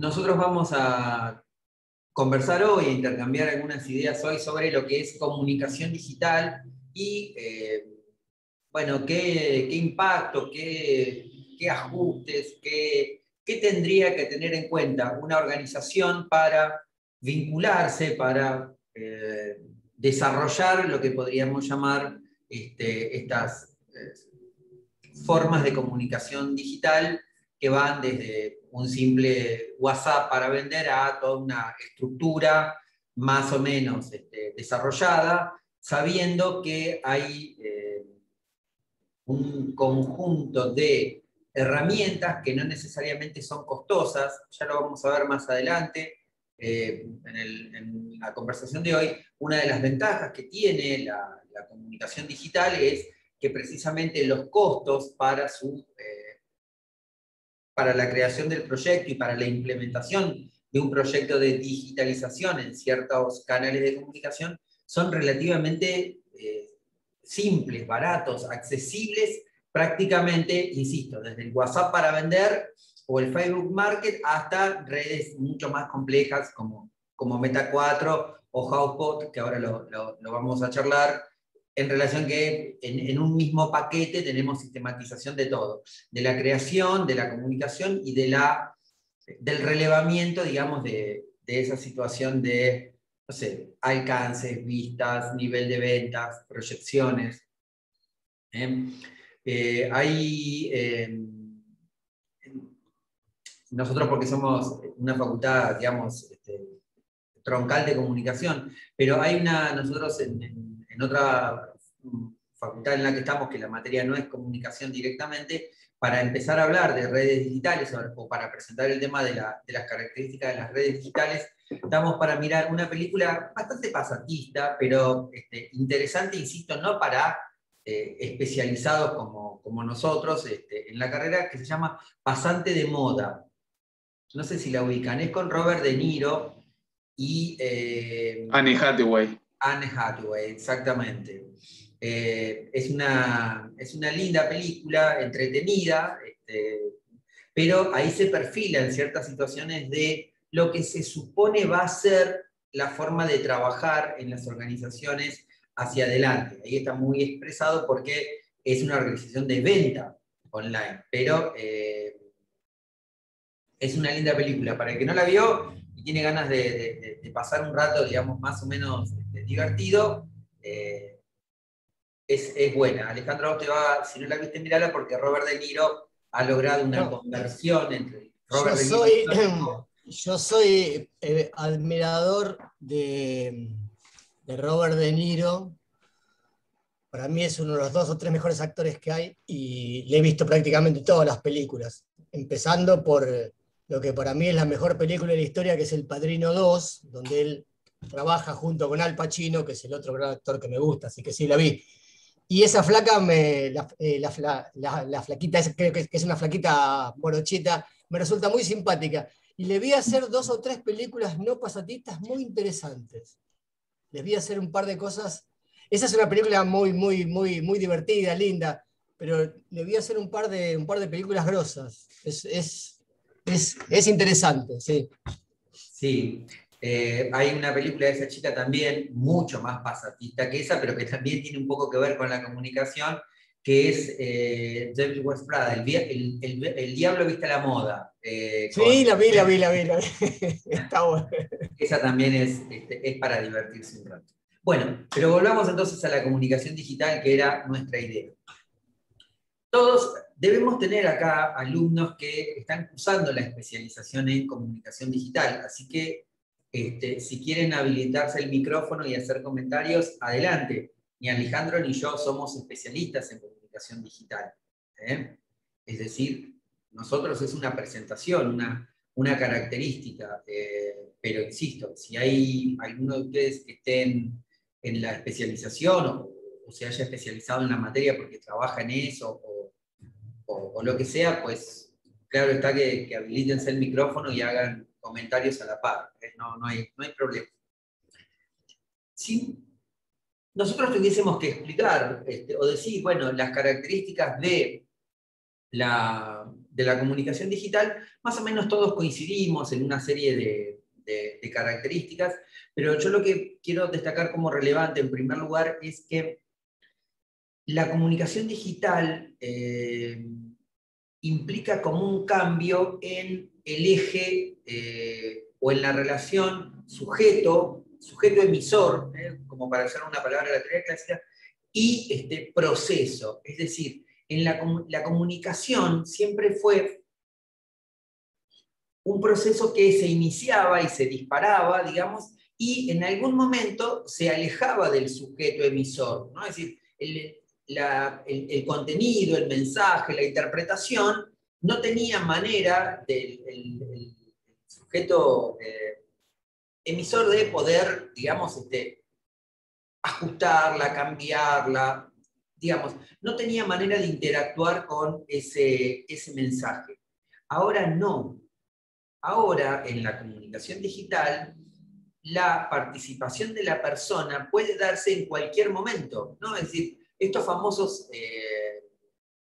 Nosotros vamos a conversar hoy, a intercambiar algunas ideas hoy sobre lo que es comunicación digital y, bueno, qué impacto, qué ajustes, qué tendría que tener en cuenta una organización para vincularse, para desarrollar lo que podríamos llamar estas formas de comunicación digital que van desde un simple WhatsApp para vender a toda una estructura más o menos desarrollada, sabiendo que hay un conjunto de herramientas que no necesariamente son costosas, ya lo vamos a ver más adelante en la conversación de hoy. Una de las ventajas que tiene la comunicación digital es que precisamente los costos para la creación del proyecto y para la implementación de un proyecto de digitalización en ciertos canales de comunicación son relativamente simples, baratos, accesibles, prácticamente, insisto, desde el WhatsApp para vender o el Facebook Market hasta redes mucho más complejas como Meta 4 o HubSpot, que ahora lo vamos a charlar, en relación que en un mismo paquete tenemos sistematización de todo, de la creación, de la comunicación y del relevamiento, digamos, de esa situación de, no sé, alcances, vistas, nivel de ventas, proyecciones. Nosotros porque somos una facultad, digamos, troncal de comunicación, pero nosotros en otra facultad en la que estamos, que la materia no es comunicación directamente, para empezar a hablar de redes digitales o para presentar el tema de las características de las redes digitales, estamos para mirar una película bastante pasatista, pero interesante, insisto, no para especializados como nosotros en la carrera, que se llama Pasante de Moda. No sé si la ubican, es con Robert De Niro y Anne Hathaway. Anne Hathaway, exactamente. Es una linda película, entretenida, pero ahí se perfila en ciertas situaciones de lo que se supone va a ser la forma de trabajar en las organizaciones hacia adelante. Ahí está muy expresado porque es una organización de venta online, pero es una linda película. Para el que no la vio y tiene ganas de pasar un rato, digamos, más o menos divertido, es buena. Alejandro, si no la viste, mirala, porque Robert De Niro ha logrado una conversión entre Robert De Niro. Yo soy admirador de Robert De Niro. Para mí es uno de los 2 o 3 mejores actores que hay y le he visto prácticamente todas las películas, empezando por lo que para mí es la mejor película de la historia, que es El Padrino 2, donde él trabaja junto con Al Pacino, que es el otro gran actor que me gusta, así que sí la vi. Y esa flaca, la flaquita, creo que es una flaquita morochita, me resulta muy simpática. Y le vi hacer 2 o 3 películas no pasatistas muy interesantes. Les vi hacer un par de cosas. Esa es una película muy, muy, muy, muy divertida, linda, pero le vi hacer un par de películas grosas. Es interesante, sí. Sí. Hay una película de esa chica también, mucho más pasatista que esa, pero que también tiene un poco que ver con la comunicación, que es James West Prada, el Diablo viste a la moda. Sí, la vi. Está bueno. Esa también es para divertirse un rato. Bueno, pero volvamos entonces a la comunicación digital, que era nuestra idea. Todos debemos tener acá alumnos que están cursando la especialización en comunicación digital, así que si quieren habilitarse el micrófono y hacer comentarios, adelante. Ni Alejandro ni yo somos especialistas en comunicación digital. Es decir, nosotros es una presentación, una característica, pero insisto, si hay alguno de ustedes que estén en la especialización o se haya especializado en la materia porque trabaja en eso o lo que sea, pues claro está que habilitense el micrófono y hagan comentarios a la par. No hay problema. Si nosotros tuviésemos que explicar o decir, bueno, las características de de la comunicación digital, más o menos todos coincidimos en una serie de características, pero yo lo que quiero destacar como relevante en primer lugar es que la comunicación digital implica como un cambio en el eje o en la relación sujeto-emisor, como para usar una palabra de la teoría clásica, y proceso. Es decir, en la comunicación siempre fue un proceso que se iniciaba y se disparaba, digamos, y en algún momento se alejaba del sujeto emisor, ¿no? Es decir, el contenido, el mensaje, la interpretación, no tenía manera del el sujeto emisor de poder, digamos, ajustarla, cambiarla, digamos, no tenía manera de interactuar con ese mensaje. Ahora no. Ahora, en la comunicación digital, la participación de la persona puede darse en cualquier momento, ¿no? Es decir, estos famosos,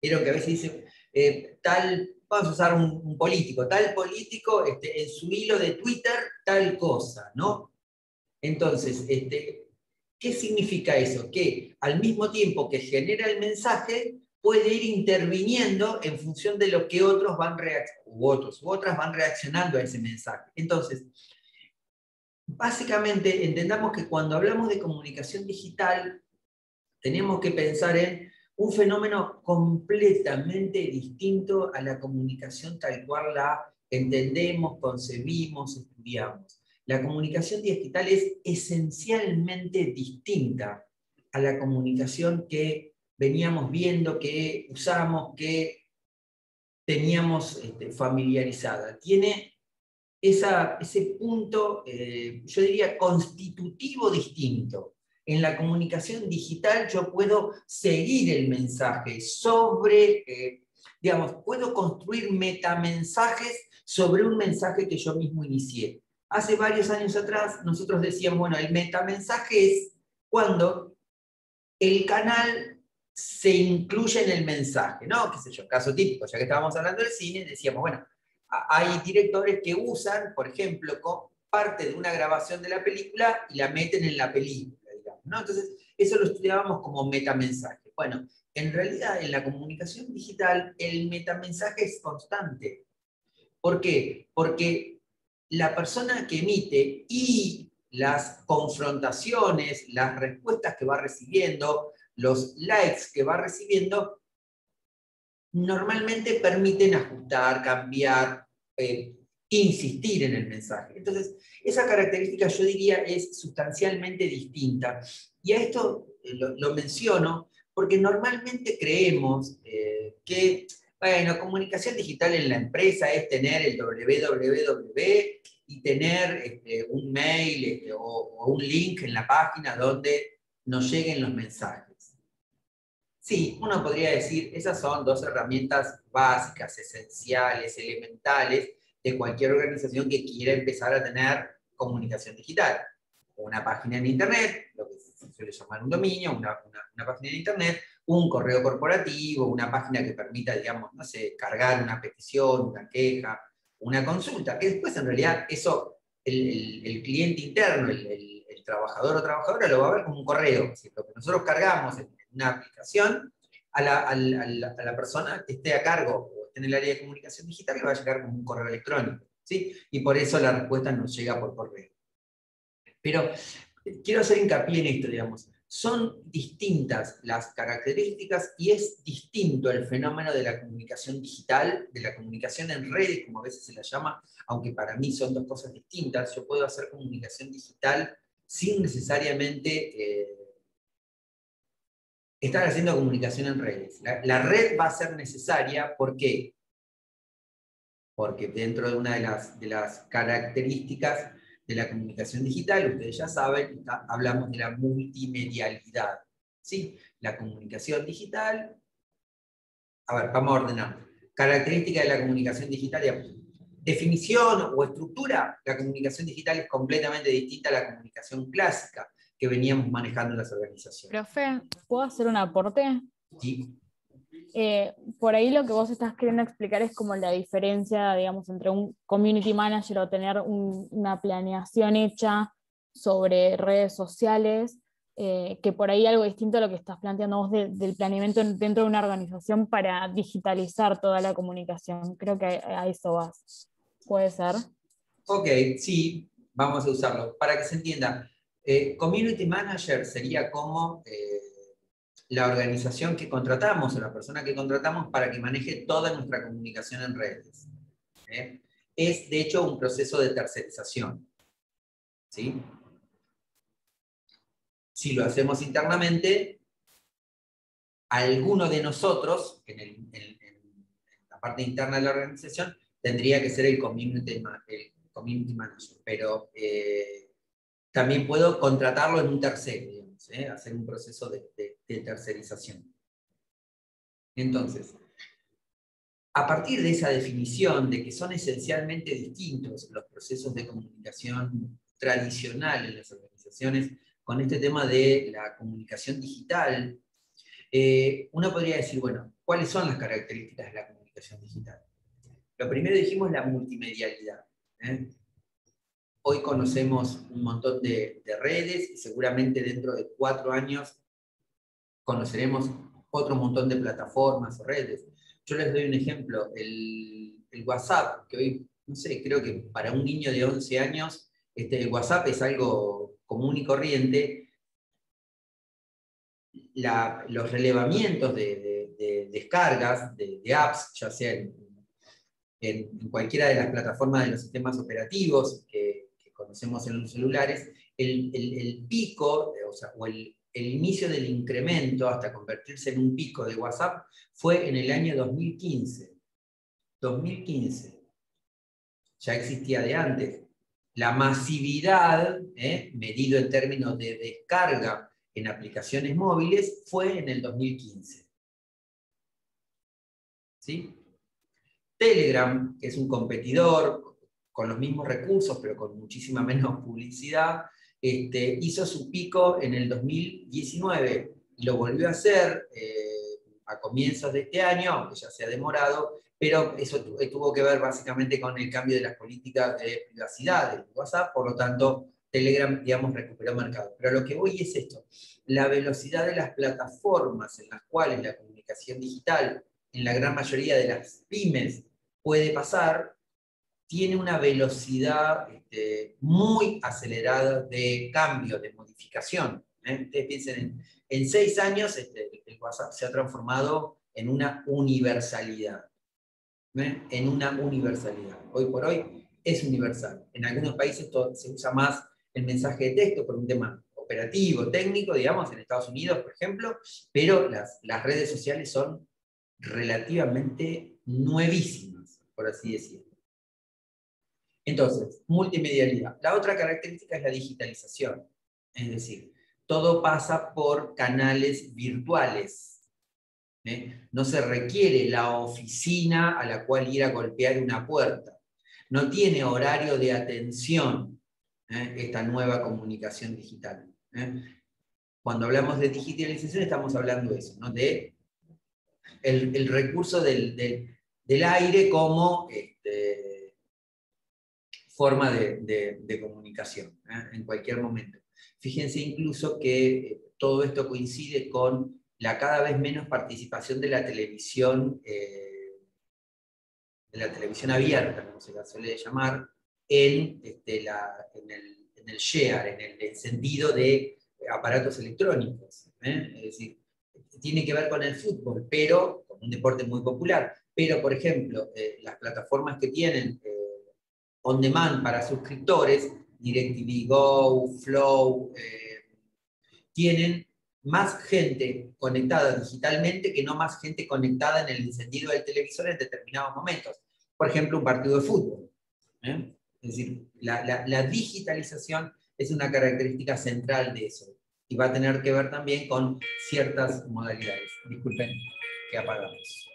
vieron que a veces dicen, vamos a usar un político, tal político en su hilo de Twitter, tal cosa, ¿no? Entonces, ¿qué significa eso? Que al mismo tiempo que genera el mensaje, puede ir interviniendo en función de lo que otros van otras van reaccionando a ese mensaje. Entonces, básicamente entendamos que cuando hablamos de comunicación digital, tenemos que pensar en un fenómeno completamente distinto a la comunicación tal cual la entendemos, concebimos, estudiamos. La comunicación digital es esencialmente distinta a la comunicación que veníamos viendo, que usamos, que teníamos familiarizada. Tiene ese punto, yo diría, constitutivo distinto. En la comunicación digital yo puedo seguir el mensaje digamos, puedo construir metamensajes sobre un mensaje que yo mismo inicié. Hace varios años atrás nosotros decíamos, bueno, el metamensaje es cuando el canal se incluye en el mensaje, ¿no? Qué sé yo, caso típico, ya que estábamos hablando del cine, decíamos, bueno, hay directores que usan, por ejemplo, parte de una grabación de la película y la meten en la película, digamos, ¿no? Entonces, eso lo estudiábamos como metamensaje. Bueno, en realidad, en la comunicación digital, el metamensaje es constante. ¿Por qué? Porque la persona que emite y las confrontaciones, las respuestas que va recibiendo, los likes que va recibiendo, normalmente permiten ajustar, cambiar, insistir en el mensaje. Entonces, esa característica yo diría es sustancialmente distinta. Y a esto lo menciono porque normalmente creemos que, bueno, comunicación digital en la empresa es tener el www y tener un mail o un link en la página donde nos lleguen los mensajes. Sí, uno podría decir, esas son dos herramientas básicas, esenciales, elementales de cualquier organización que quiera empezar a tener comunicación digital. Una página en Internet, lo que se suele llamar un dominio, una página en Internet, un correo corporativo, una página que permita, digamos, no sé, cargar una petición, una queja, una consulta, que después en realidad eso, el cliente interno, el trabajador o trabajadora lo va a ver como un correo. Es decir, lo que nosotros cargamos en una aplicación, a la persona que esté a cargo o esté en el área de comunicación digital le va a llegar como un correo electrónico, ¿sí? Y por eso la respuesta nos llega por correo. Pero quiero hacer hincapié en esto, digamos. Son distintas las características y es distinto el fenómeno de la comunicación digital, de la comunicación en redes, como a veces se la llama, aunque para mí son dos cosas distintas. Yo puedo hacer comunicación digital sin necesariamente estar haciendo comunicación en redes. La red va a ser necesaria, ¿por qué? Porque dentro de una de las características de la comunicación digital, ustedes ya saben, hablamos de la multimedialidad. ¿Sí? La comunicación digital, a ver, vamos a ordenar. Característica de la comunicación digital, digamos, definición o estructura, la comunicación digital es completamente distinta a la comunicación clásica que veníamos manejando en las organizaciones. Profe, ¿puedo hacer un aporte? Sí. Por ahí lo que vos estás queriendo explicar es como la diferencia, digamos, entre un community manager o tener una planeación hecha sobre redes sociales, que por ahí algo distinto a lo que estás planteando vos del planeamiento dentro de una organización para digitalizar toda la comunicación. Creo que a eso vas. ¿Puede ser? Ok, sí, vamos a usarlo. Para que se entienda, community manager sería como la organización que contratamos o la persona que contratamos para que maneje toda nuestra comunicación en redes. Es, de hecho, un proceso de tercerización. ¿Sí? Si lo hacemos internamente, alguno de nosotros, en la parte interna de la organización, tendría que ser el community manager, pero también puedo contratarlo en un tercero, digamos, hacer un proceso de tercerización. Entonces, a partir de esa definición de que son esencialmente distintos los procesos de comunicación tradicional en las organizaciones, con este tema de la comunicación digital, uno podría decir, bueno, ¿cuáles son las características de la comunicación digital? Lo primero dijimos la multimedialidad. Hoy conocemos un montón de redes y seguramente dentro de 4 años conoceremos otro montón de plataformas o redes. Yo les doy un ejemplo, el WhatsApp, que hoy, no sé, creo que para un niño de 11 años, el WhatsApp es algo común y corriente. Los relevamientos de descargas de apps, ya sea en cualquiera de las plataformas de los sistemas operativos que conocemos en los celulares, el pico, o el inicio del incremento hasta convertirse en un pico de WhatsApp fue en el año 2015. 2015. Ya existía de antes. La masividad, medido en términos de descarga en aplicaciones móviles, fue en el 2015. ¿Sí? Telegram, que es un competidor con los mismos recursos, pero con muchísima menos publicidad, hizo su pico en el 2019 y lo volvió a hacer a comienzos de este año, aunque ya se ha demorado, pero eso tuvo que ver básicamente con el cambio de las políticas de privacidad de WhatsApp, por lo tanto, Telegram, digamos, recuperó mercado. Pero lo que voy es esto, la velocidad de las plataformas en las cuales la comunicación digital, en la gran mayoría de las pymes, puede pasar, tiene una velocidad muy acelerada de cambio, de modificación. Ustedes piensen, en 6 años el WhatsApp se ha transformado en una universalidad. En una universalidad. Hoy por hoy es universal. En algunos países se usa más el mensaje de texto por un tema operativo, técnico, digamos, en Estados Unidos, por ejemplo, pero las redes sociales son relativamente nuevísimas, por así decirlo. Entonces, multimedialidad. La otra característica es la digitalización, es decir, todo pasa por canales virtuales. No se requiere la oficina a la cual ir a golpear una puerta. No tiene horario de atención esta nueva comunicación digital. Cuando hablamos de digitalización estamos hablando de eso, ¿no? De el recurso del aire como forma de comunicación en cualquier momento. Fíjense incluso que todo esto coincide con la cada vez menos participación de la televisión abierta, como se la suele llamar, en el share, en el encendido de aparatos electrónicos. Es decir, tiene que ver con el fútbol, pero con un deporte muy popular. Pero, por ejemplo, las plataformas que tienen on demand para suscriptores, DirecTV Go, Flow, tienen más gente conectada digitalmente que no más gente conectada en el encendido del televisor en determinados momentos. Por ejemplo, un partido de fútbol. Es decir, la digitalización es una característica central de eso y va a tener que ver también con ciertas modalidades. Disculpen que apagamos.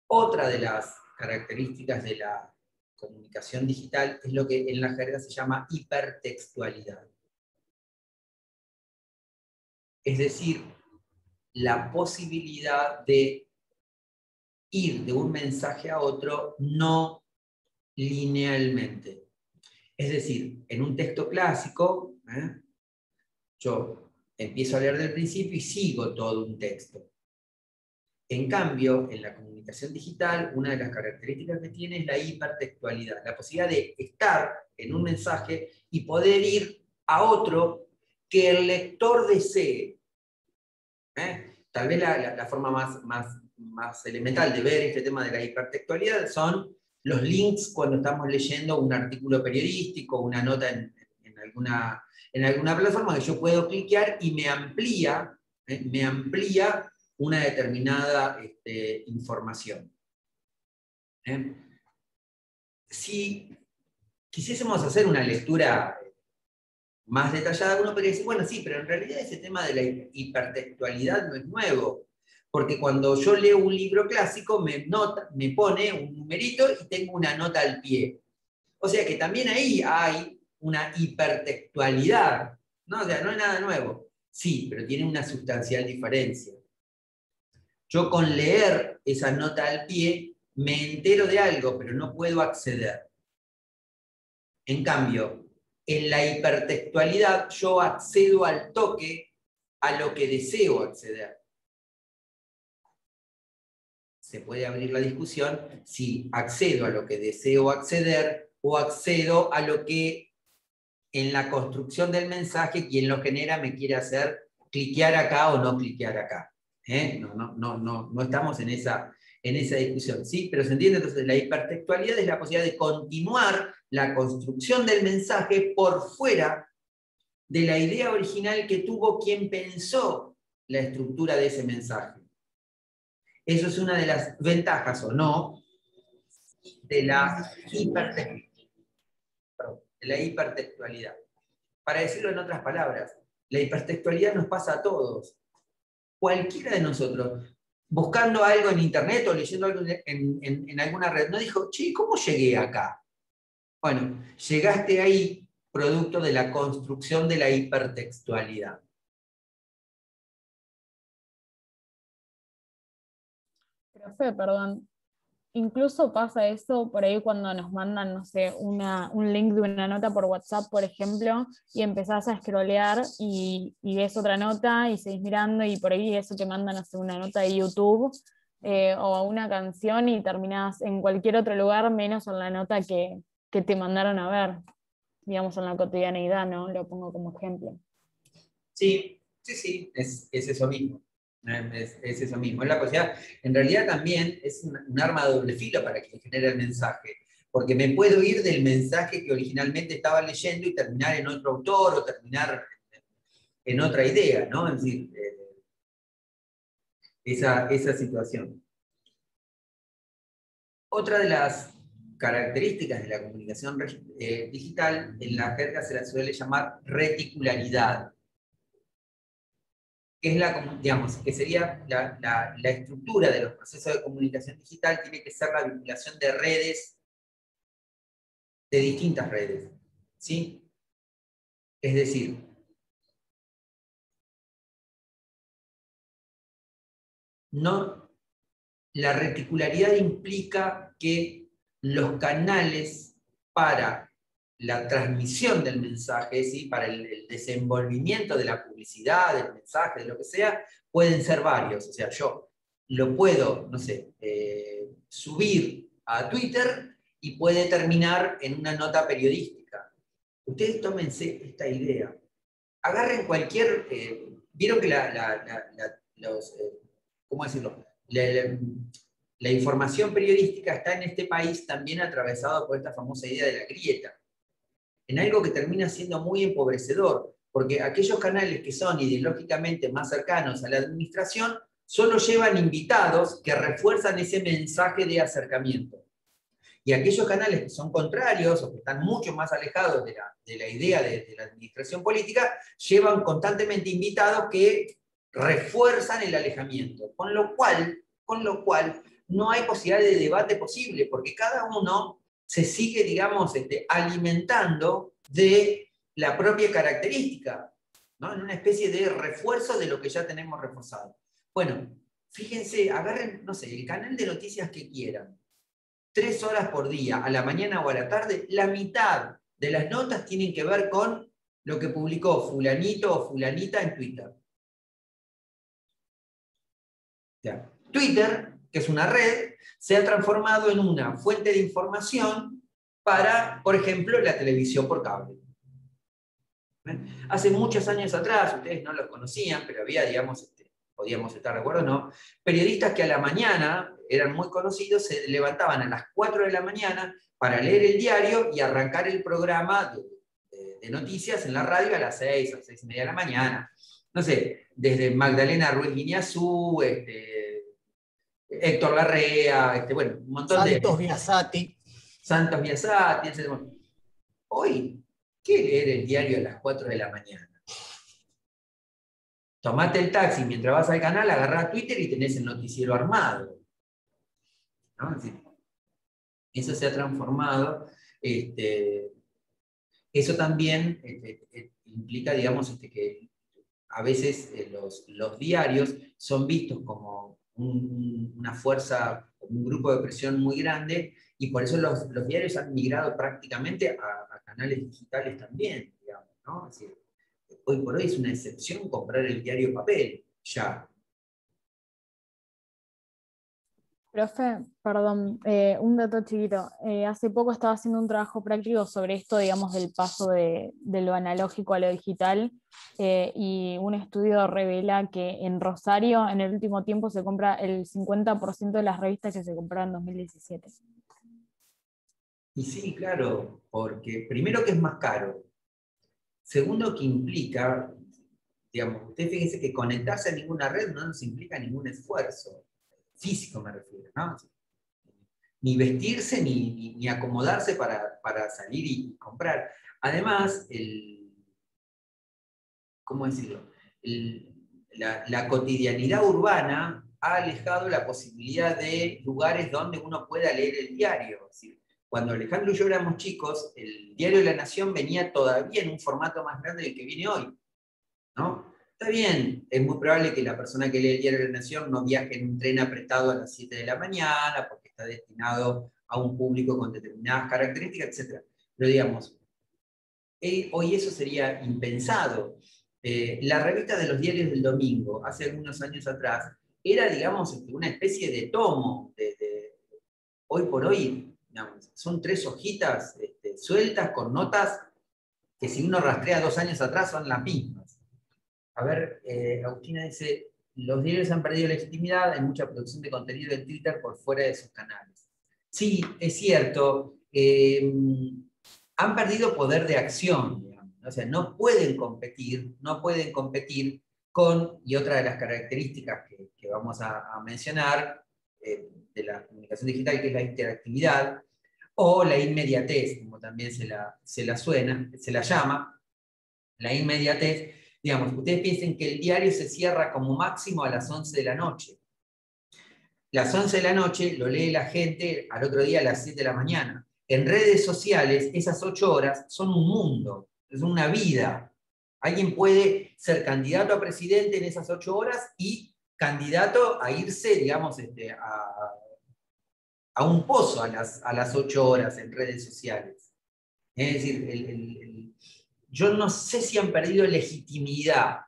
Otra de las características de la comunicación digital es lo que en la jerga se llama hipertextualidad. Es decir, la posibilidad de ir de un mensaje a otro no linealmente. Es decir, en un texto clásico, yo empiezo a leer del principio y sigo todo un texto. En cambio, en la comunicación digital, una de las características que tiene es la hipertextualidad, la posibilidad de estar en un mensaje y poder ir a otro que el lector desee. Tal vez la forma más elemental de ver este tema de la hipertextualidad son los links cuando estamos leyendo un artículo periodístico, una nota en alguna plataforma que yo puedo cliquear y me amplía una determinada información. Si quisiésemos hacer una lectura más detallada, uno podría decir, bueno, sí, pero en realidad ese tema de la hipertextualidad no es nuevo, porque cuando yo leo un libro clásico me pone un numerito y tengo una nota al pie. O sea que también ahí hay una hipertextualidad, ¿no? O sea, no es nada nuevo. Sí, pero tiene una sustancial diferencia. Yo con leer esa nota al pie me entero de algo, pero no puedo acceder. En cambio, en la hipertextualidad yo accedo al toque a lo que deseo acceder. Se puede abrir la discusión si accedo a lo que deseo acceder o accedo a lo que en la construcción del mensaje quien lo genera me quiere hacer cliquear acá o no cliquear acá. No estamos en esa discusión, ¿sí? Pero se entiende, entonces la hipertextualidad es la posibilidad de continuar la construcción del mensaje por fuera de la idea original que tuvo quien pensó la estructura de ese mensaje. Eso es una de las ventajas, o no, de la hipertextualidad. Para decirlo en otras palabras, la hipertextualidad nos pasa a todos. Cualquiera de nosotros, buscando algo en internet o leyendo algo en alguna red, no dijo, che, ¿cómo llegué acá? Bueno, llegaste ahí producto de la construcción de la hipertextualidad. Profe, perdón. Incluso pasa eso por ahí cuando nos mandan, no sé, un link de una nota por WhatsApp, por ejemplo, y empezás a scrollear y ves otra nota y seguís mirando y por ahí eso te manda, no sé, una nota de YouTube o una canción y terminás en cualquier otro lugar menos en la nota que te mandaron a ver, digamos, en la cotidianeidad, ¿no? Lo pongo como ejemplo. Sí, es eso mismo. Es eso mismo. Es la posibilidad. En realidad también es un arma de doble filo para quien genera el mensaje, porque me puedo ir del mensaje que originalmente estaba leyendo y terminar en otro autor o terminar en otra idea, ¿no? Es decir, esa situación. Otra de las características de la comunicación digital, en la jerga se la suele llamar reticularidad. Que es digamos, que sería la estructura de los procesos de comunicación digital, tiene que ser la vinculación de redes, de distintas redes, ¿sí? Es decir, la reticularidad implica que los canales para la transmisión del mensaje, ¿sí? Para el desenvolvimiento de la publicidad, del mensaje, de lo que sea, pueden ser varios. O sea, yo lo puedo, no sé, subir a Twitter y puede terminar en una nota periodística. Ustedes tómense esta idea. Agarren cualquier... Vieron que ¿cómo decirlo? La información periodística está en este país también atravesado por esta famosa idea de la grieta, en algo que termina siendo muy empobrecedor, porque aquellos canales que son ideológicamente más cercanos a la administración solo llevan invitados que refuerzan ese mensaje de acercamiento. Y aquellos canales que son contrarios o que están mucho más alejados de la idea de la administración política, llevan constantemente invitados que refuerzan el alejamiento, con lo cual no hay posibilidad de debate posible, porque cada uno se sigue, digamos, alimentando de la propia característica, ¿no? En una especie de refuerzo de lo que ya tenemos reforzado. Bueno, fíjense, agarren, no sé, el canal de noticias que quieran. 3 horas por día, a la mañana o a la tarde, la mitad de las notas tienen que ver con lo que publicó fulanito o fulanita en Twitter. O sea, Twitter, que es una red, se ha transformado en una fuente de información para, por ejemplo, la televisión por cable. Hace muchos años atrás, ustedes no los conocían, pero había, digamos, podíamos estar de acuerdo o no, periodistas que a la mañana eran muy conocidos, se levantaban a las 4 de la mañana para leer el diario y arrancar el programa de noticias en la radio a las 6 o 6:30 de la mañana. No sé, desde Magdalena Ruiz Guiñazú, Héctor Larrea, bueno, un montón de... Santos Biasati, etc. Hoy, ¿qué leer el diario a las 4 de la mañana? Tomate el taxi mientras vas al canal, agarrá Twitter y tenés el noticiero armado. ¿No? Es decir, eso se ha transformado. Eso también implica, digamos, que a veces los diarios son vistos como una fuerza, un grupo de presión muy grande, y por eso los diarios han migrado prácticamente a canales digitales también, digamos, ¿no? Es decir, hoy por hoy es una excepción comprar el diario papel, ya. Profe, perdón, un dato chiquito. Hace poco estaba haciendo un trabajo práctico sobre esto, digamos, del paso de lo analógico a lo digital, y un estudio revela que en Rosario en el último tiempo se compra el 50% de las revistas que se compraron en 2017. Y sí, claro, porque primero que es más caro, segundo que implica, digamos, ustedes fíjense que conectarse a ninguna red no nos implica ningún esfuerzo, físico me refiero, ¿no? Ni vestirse, ni acomodarse para salir y comprar. Además, ¿cómo decirlo? La cotidianidad urbana ha alejado la posibilidad de lugares donde uno pueda leer el diario. Es decir, cuando Alejandro y yo éramos chicos, el diario de La Nación venía todavía en un formato más grande del que viene hoy, ¿no? Está bien, es muy probable que la persona que lee el diario de La Nación no viaje en un tren apretado a las 7 de la mañana, porque está destinado a un público con determinadas características, etc. Pero digamos, hoy eso sería impensado. La revista de los diarios del domingo, hace algunos años atrás, era, digamos, una especie de tomo. Hoy por hoy, digamos, son 3 hojitas sueltas con notas que si uno rastrea 2 años atrás son las mismas. A ver, Agustina dice, los diarios han perdido legitimidad en mucha producción de contenido en Twitter por fuera de sus canales. Sí, es cierto. Han perdido poder de acción, digamos. O sea, no pueden competir con, y otra de las características que vamos a mencionar de la comunicación digital, que es la interactividad, o la inmediatez, como también se la llama, la inmediatez. Digamos, ustedes piensen que el diario se cierra como máximo a las 11 de la noche. Las 11 de la noche lo lee la gente al otro día a las 7 de la mañana. En redes sociales, esas 8 horas son un mundo, es una vida. Alguien puede ser candidato a presidente en esas 8 horas y candidato a irse, digamos, a un pozo a las 8 horas en redes sociales. Es decir, yo no sé si han perdido legitimidad,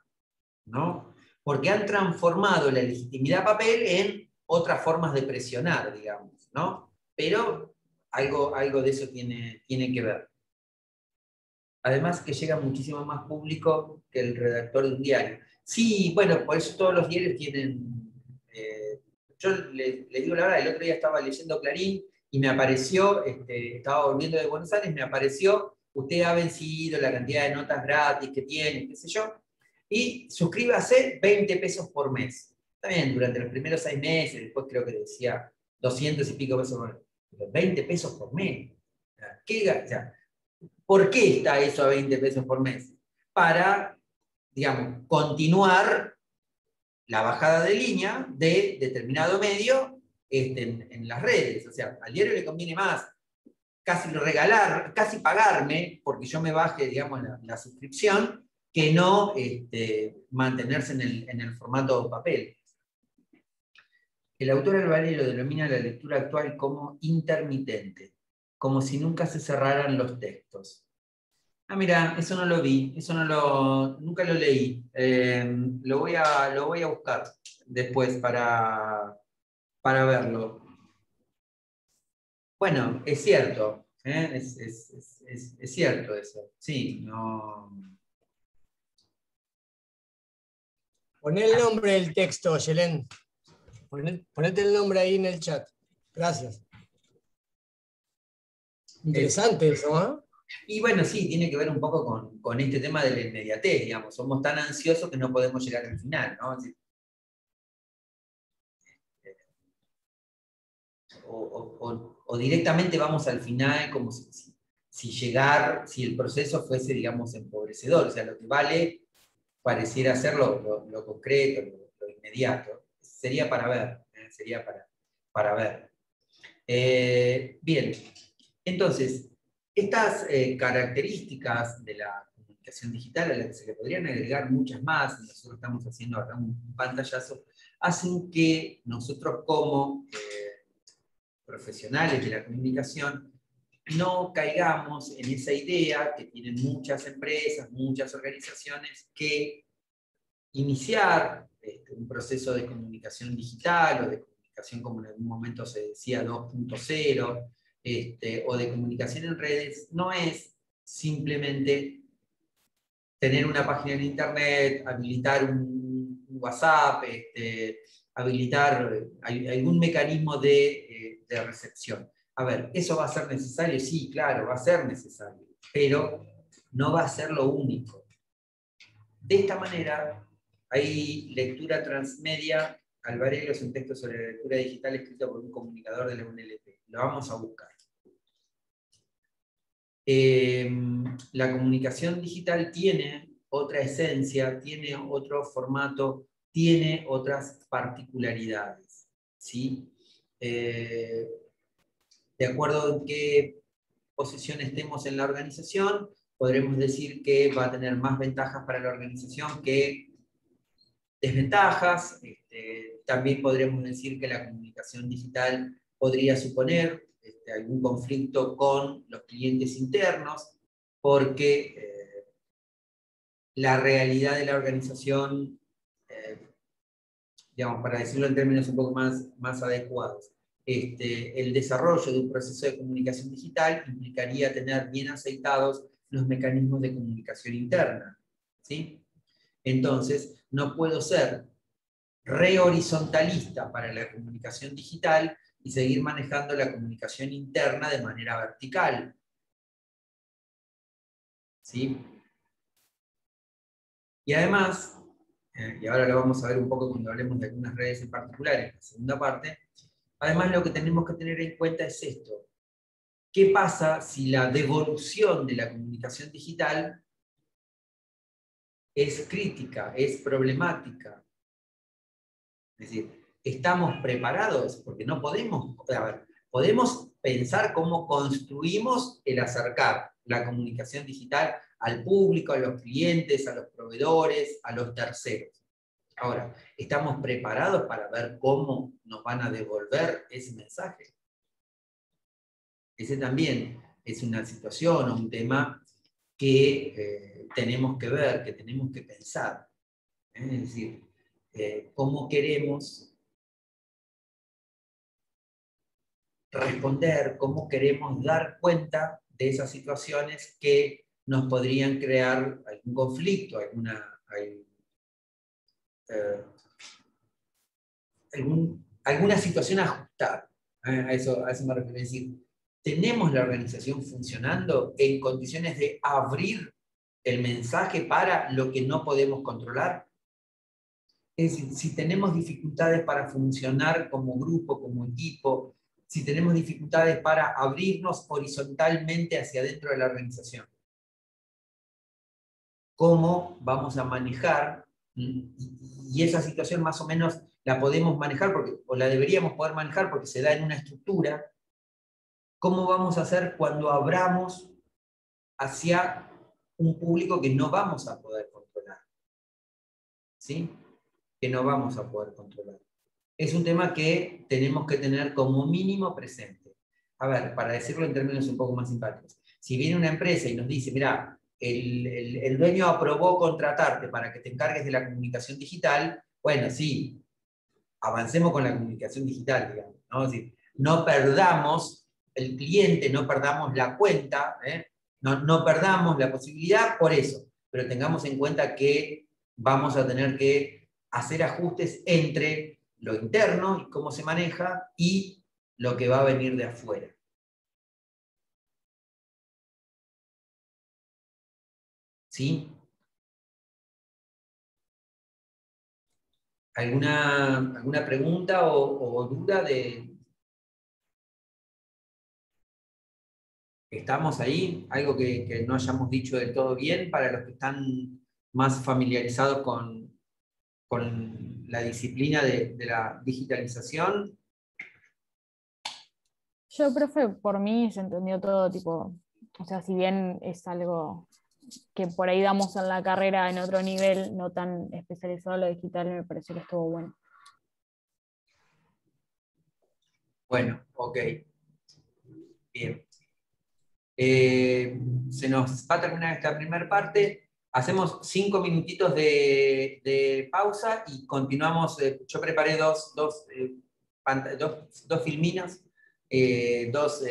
¿no? Porque han transformado la legitimidad papel en otras formas de presionar, digamos, ¿no? Pero algo de eso tiene que ver. Además que llega muchísimo más público que el redactor de un diario. Sí, bueno, por eso todos los diarios tienen... yo le digo la verdad, el otro día estaba leyendo Clarín y me apareció, estaba volviendo de Buenos Aires, me apareció, usted ha vencido la cantidad de notas gratis que tiene, qué sé yo, y suscríbase 20 pesos por mes. Está bien, durante los primeros 6 meses, después creo que decía 200 y pico pesos por mes. Pero 20 pesos por mes. ¿Por qué está eso a 20 pesos por mes? Para, digamos, continuar la bajada de línea de determinado medio en las redes. O sea, al diario le conviene más casi regalar, casi pagarme, porque yo me baje, digamos, la suscripción, que no mantenerse en el formato papel. El autor Alvarelo denomina la lectura actual como intermitente, como si nunca se cerraran los textos. Ah, mira, eso no lo vi, nunca lo leí. Lo voy a buscar después para verlo. Bueno, es cierto, es cierto eso. Sí, no. Poné el nombre del texto, Yelén. Ponete el nombre ahí en el chat. Gracias. Interesante eso, ¿eh? Y bueno, sí, tiene que ver un poco con este tema de la inmediatez, digamos. Somos tan ansiosos que no podemos llegar al final, ¿no? O directamente vamos al final como si el proceso fuese, digamos, empobrecedor. O sea, lo que vale pareciera ser lo concreto, lo inmediato. Sería para ver, sería para ver. Bien, entonces, estas características de la comunicación digital, a las que se le podrían agregar muchas más, y nosotros estamos haciendo acá un pantallazo, hacen que nosotros como profesionales de la comunicación no caigamos en esa idea que tienen muchas empresas, muchas organizaciones, que iniciar un proceso de comunicación digital o de comunicación, como en algún momento se decía, 2.0, o de comunicación en redes, no es simplemente tener una página en internet, habilitar un WhatsApp, habilitar algún mecanismo de recepción. A ver, ¿eso va a ser necesario? Sí, claro, va a ser necesario, pero no va a ser lo único. De esta manera, hay lectura transmedia. Alvarelo es un texto sobre la lectura digital escrito por un comunicador de la UNLP. Lo vamos a buscar. La comunicación digital tiene otra esencia, tiene otro formato, tiene otras particularidades, ¿sí? De acuerdo en qué posición estemos en la organización, podremos decir que va a tener más ventajas para la organización que desventajas. También podremos decir que la comunicación digital podría suponer algún conflicto con los clientes internos, porque la realidad de la organización, digamos, para decirlo en términos un poco más adecuados, el desarrollo de un proceso de comunicación digital implicaría tener bien aceitados los mecanismos de comunicación interna, ¿sí? Entonces, no puedo ser rehorizontalista para la comunicación digital y seguir manejando la comunicación interna de manera vertical, ¿sí? Y además, y ahora lo vamos a ver un poco cuando hablemos de algunas redes en particular, en la segunda parte, además lo que tenemos que tener en cuenta es esto. ¿Qué pasa si la devolución de la comunicación digital es crítica, es problemática? Es decir, ¿estamos preparados? Porque no podemos, a ver, podemos pensar cómo construimos el acercar la comunicación digital al público, a los clientes, a los proveedores, a los terceros. Ahora, ¿estamos preparados para ver cómo nos van a devolver ese mensaje? Ese también es una situación o un tema que tenemos que ver, que tenemos que pensar. Es decir, cómo queremos responder, cómo queremos dar cuenta de esas situaciones que nos podrían crear algún conflicto, alguna situación ajustada. A eso me refiero. Es decir, ¿tenemos la organización funcionando en condiciones de abrir el mensaje para lo que no podemos controlar? Es decir, si tenemos dificultades para funcionar como grupo, como equipo, si tenemos dificultades para abrirnos horizontalmente hacia adentro de la organización, ¿cómo vamos a manejar? Y esa situación más o menos la podemos manejar, o la deberíamos poder manejar porque se da en una estructura. ¿Cómo vamos a hacer cuando abramos hacia un público que no vamos a poder controlar? ¿Sí? Que no vamos a poder controlar. es un tema que tenemos que tener como mínimo presente. A ver, para decirlo en términos un poco más simpáticos. Si viene una empresa y nos dice, mira, el dueño aprobó contratarte para que te encargues de la comunicación digital, bueno, sí, avancemos con la comunicación digital, digamos, ¿no? Es decir, no perdamos el cliente, no perdamos la cuenta, no perdamos la posibilidad por eso, pero tengamos en cuenta que vamos a tener que hacer ajustes entre lo interno y cómo se maneja y lo que va a venir de afuera. ¿Sí? ¿Alguna pregunta o duda de... ¿Estamos ahí? ¿Algo que no hayamos dicho del todo bien para los que están más familiarizados con la disciplina de la digitalización? Yo, profe, por mí se entendió todo, tipo, o sea, si bien es algo que por ahí damos en la carrera en otro nivel, no tan especializado en lo digital, me pareció que estuvo bueno. Bueno, ok. Bien. Se nos va a terminar esta primera parte. Hacemos 5 minutitos de pausa y continuamos. Yo preparé dos filminos, dos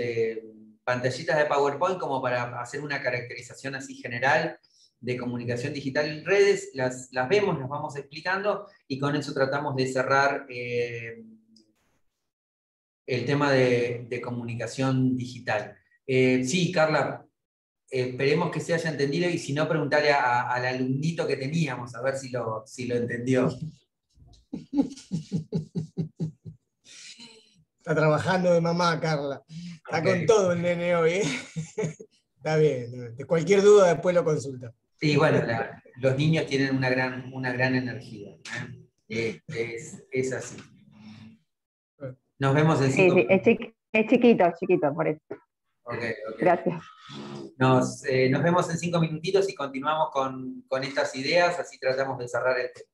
pantallitas de PowerPoint como para hacer una caracterización así general de comunicación digital en redes. Las vemos, las vamos explicando y con eso tratamos de cerrar el tema de comunicación digital. Sí, Carla, esperemos que se haya entendido y si no, preguntarle al alumnito que teníamos, a ver si lo entendió. Está trabajando de mamá, Carla. Está Ok. con todo el nene hoy, ¿eh? Está bien. De cualquier duda después lo consulta. Sí, bueno, los niños tienen una gran energía. Es así. Nos vemos en 5 minutos. Es chiquito, por eso. Okay. Gracias. Nos vemos en 5 minutitos y continuamos con estas ideas, así tratamos de cerrar el tema.